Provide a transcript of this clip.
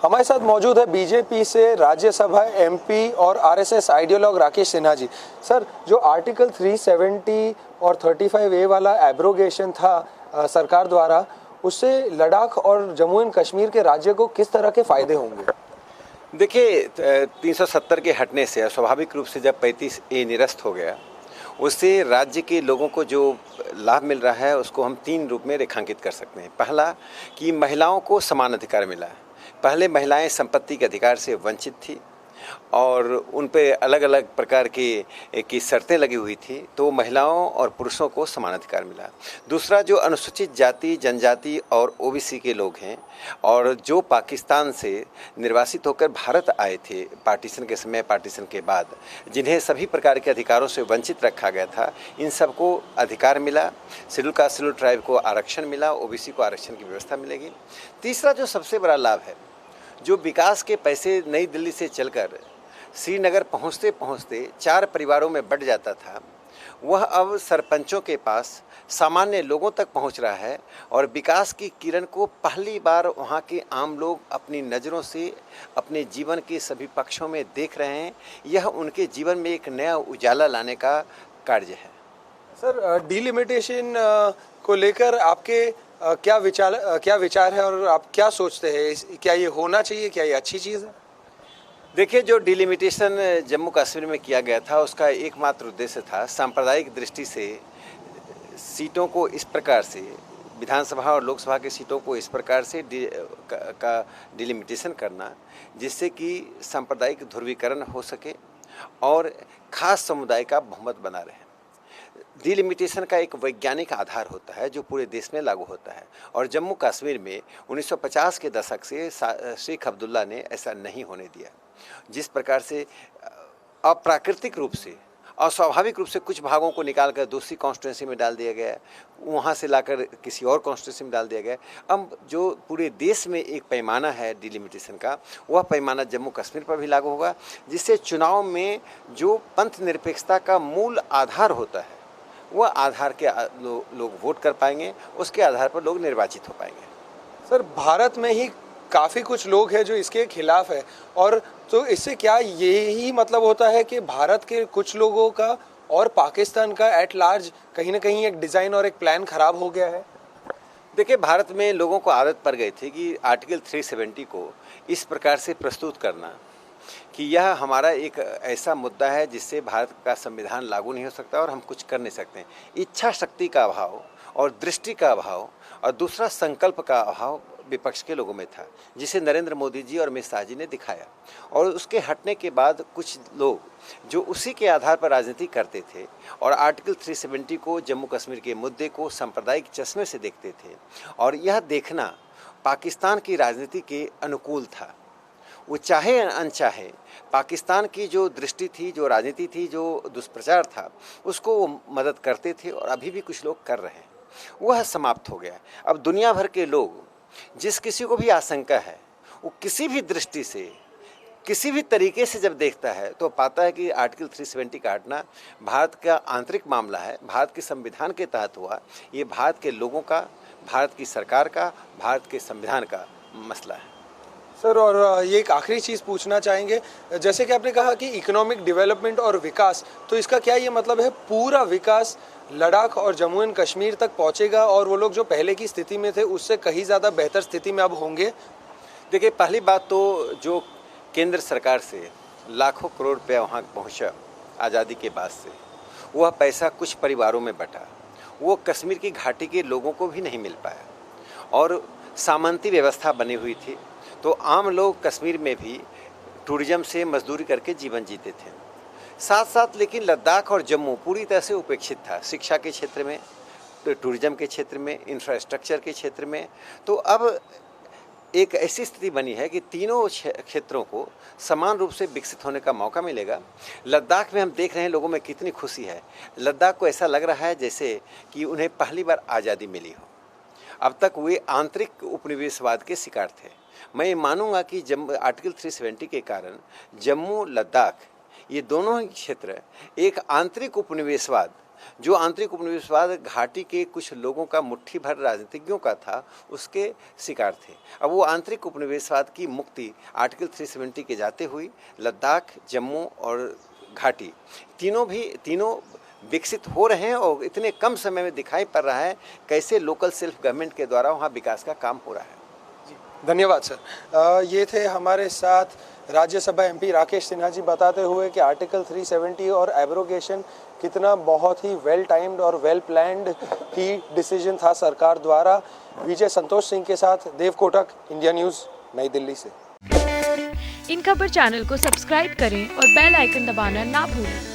हमारे साथ मौजूद है बीजेपी से राज्यसभा एमपी और RSS ideologue Rakesh Sinha ji. Sir, जो आर्टिकल 370 और 35A वाला एब्रोगेशन था सरकार द्वारा, उससे लद्दाख और जम्मू एंड कश्मीर के राज्य को किस तरह के फायदे होंगे? देखिए, 370 के हटने से स्वाभाविक रूप से जब 35A निरस्त हो गया, उससे राज्य के लोगों को जो लाभ मिल रहा है उसको हम 3 रूप में रेखांकित कर सकते हैं। पहला कि महिलाओं को समान अधिकार मिला है। पहले महिलाएं संपत्ति के अधिकार से वंचित थी और उन पे अलग अलग प्रकार की शर्तें लगी हुई थी, तो महिलाओं और पुरुषों को समान अधिकार मिला। दूसरा, जो अनुसूचित जाति, जनजाति और ओबीसी के लोग हैं और जो पाकिस्तान से निर्वासित होकर भारत आए थे पार्टीशन के समय, पार्टीशन के बाद, जिन्हें सभी प्रकार के अधिकारों से वंचित रखा गया था, इन सबको अधिकार मिला। शेड्यूल कास्ट, शेड्यूल ट्राइब को आरक्षण मिला, ओबीसी को आरक्षण की व्यवस्था मिलेगी। तीसरा जो सबसे बड़ा लाभ है, जो विकास के पैसे नई दिल्ली से चलकर श्रीनगर पहुंचते पहुंचते 4 परिवारों में बंट जाता था, वह अब सरपंचों के पास सामान्य लोगों तक पहुंच रहा है और विकास की किरण को पहली बार वहां के आम लोग अपनी नज़रों से अपने जीवन के सभी पक्षों में देख रहे हैं। यह उनके जीवन में एक नया उजाला लाने का कार्य है। सर, डिलिमिटेशन को लेकर आपके क्या विचार है और आप क्या सोचते हैं? क्या ये होना चाहिए? क्या ये अच्छी चीज़ है? देखिए, जो डिलिमिटेशन जम्मू कश्मीर में किया गया था, उसका एकमात्र उद्देश्य था सांप्रदायिक दृष्टि से सीटों को इस प्रकार से, विधानसभा और लोकसभा की सीटों को इस प्रकार से डिलिमिटेशन करना जिससे कि सांप्रदायिक ध्रुवीकरण हो सके और खास समुदाय का बहुमत बना रहे। डिलिमिटेशन का एक वैज्ञानिक आधार होता है जो पूरे देश में लागू होता है और जम्मू कश्मीर में 1950 के दशक से शेख अब्दुल्ला ने ऐसा नहीं होने दिया। जिस प्रकार से अप्राकृतिक रूप से, अस्वाभाविक रूप से कुछ भागों को निकालकर दूसरी कॉन्स्टिट्यूंसी में डाल दिया गया, वहाँ से लाकर किसी और कॉन्स्टिट्यूंसी में डाल दिया गया। अब जो पूरे देश में एक पैमाना है डिलिमिटेशन का, वह पैमाना जम्मू कश्मीर पर भी लागू होगा, जिससे चुनाव में जो पंथ निरपेक्षता का मूल आधार होता है, वह आधार के लोग वोट कर पाएंगे, उसके आधार पर लोग निर्वाचित हो पाएंगे। सर, भारत में ही काफ़ी कुछ लोग हैं जो इसके खिलाफ है, और तो इससे क्या यही मतलब होता है कि भारत के कुछ लोगों का और पाकिस्तान का एट लार्ज कहीं ना कहीं एक डिज़ाइन और एक प्लान खराब हो गया है? देखिए, भारत में लोगों को आदत पड़ गई थी कि आर्टिकल 370 को इस प्रकार से प्रस्तुत करना कि यह हमारा एक ऐसा मुद्दा है जिससे भारत का संविधान लागू नहीं हो सकता और हम कुछ कर नहीं सकते। इच्छा शक्ति का अभाव और दृष्टि का अभाव और दूसरा संकल्प का अभाव विपक्ष के लोगों में था, जिसे नरेंद्र मोदी जी और अमित शाह जी ने दिखाया। और उसके हटने के बाद कुछ लोग जो उसी के आधार पर राजनीति करते थे और आर्टिकल 370 को, जम्मू कश्मीर के मुद्दे को सांप्रदायिक चश्मे से देखते थे, और यह देखना पाकिस्तान की राजनीति के अनुकूल था। वो चाहे अनचाहे पाकिस्तान की जो दृष्टि थी, जो राजनीति थी, जो दुष्प्रचार था, उसको वो मदद करते थे और अभी भी कुछ लोग कर रहे हैं। वह समाप्त हो गया। अब दुनिया भर के लोग, जिस किसी को भी आशंका है, वो किसी भी दृष्टि से, किसी भी तरीके से जब देखता है तो पाता है कि आर्टिकल 370 का हटना भारत का आंतरिक मामला है, भारत के संविधान के तहत हुआ। ये भारत के लोगों का, भारत की सरकार का, भारत के संविधान का मसला है। सर, और ये एक आखिरी चीज़ पूछना चाहेंगे, जैसे कि आपने कहा कि इकोनॉमिक डेवलपमेंट और विकास, तो इसका क्या ये मतलब है पूरा विकास लद्दाख और जम्मू एंड कश्मीर तक पहुंचेगा और वो लोग जो पहले की स्थिति में थे उससे कहीं ज़्यादा बेहतर स्थिति में अब होंगे? देखिए, पहली बात तो जो केंद्र सरकार से लाखों करोड़ रुपया वहाँ पहुँचा आज़ादी के बाद से, वह पैसा कुछ परिवारों में बटा, वो कश्मीर की घाटी के लोगों को भी नहीं मिल पाया। और सामंती व्यवस्था बनी हुई थी, तो आम लोग कश्मीर में भी टूरिज्म से मजदूरी करके जीवन जीते थे। साथ साथ लेकिन लद्दाख और जम्मू पूरी तरह से उपेक्षित था, शिक्षा के क्षेत्र में, तो टूरिज्म के क्षेत्र में, इंफ्रास्ट्रक्चर के क्षेत्र में। तो अब एक ऐसी स्थिति बनी है कि तीनों क्षेत्रों को समान रूप से विकसित होने का मौका मिलेगा। लद्दाख में हम देख रहे हैं लोगों में कितनी खुशी है। लद्दाख को ऐसा लग रहा है जैसे कि उन्हें पहली बार आज़ादी मिली हो। अब तक वे आंतरिक उपनिवेशवाद के शिकार थे। मैं ये मानूंगा कि आर्टिकल 370 के कारण जम्मू, लद्दाख, ये दोनों ही क्षेत्र एक आंतरिक उपनिवेशवाद जो आंतरिक उपनिवेशवाद घाटी के कुछ लोगों का, मुट्ठी भर राजनीतिज्ञों का था, उसके शिकार थे। अब वो आंतरिक उपनिवेशवाद की मुक्ति आर्टिकल 370 के जाते हुई लद्दाख, जम्मू और घाटी तीनों विकसित हो रहे हैं और इतने कम समय में दिखाई पड़ रहा है कैसे लोकल सेल्फ गवर्नमेंट के द्वारा वहाँ विकास का काम हो रहा है। धन्यवाद सर। ये थे हमारे साथ राज्यसभा एमपी राकेश सिन्हा जी, बताते हुए कि आर्टिकल 370 और एब्रोगेशन कितना बहुत ही वेल टाइम्ड और वेल प्लान्ड ही डिसीजन था सरकार द्वारा। विजय संतोष सिंह के साथ देव कोटक, इंडिया न्यूज़, नई दिल्ली से। इन खबर चैनल को सब्सक्राइब करें और बेल आइकन दबाना ना भूलें।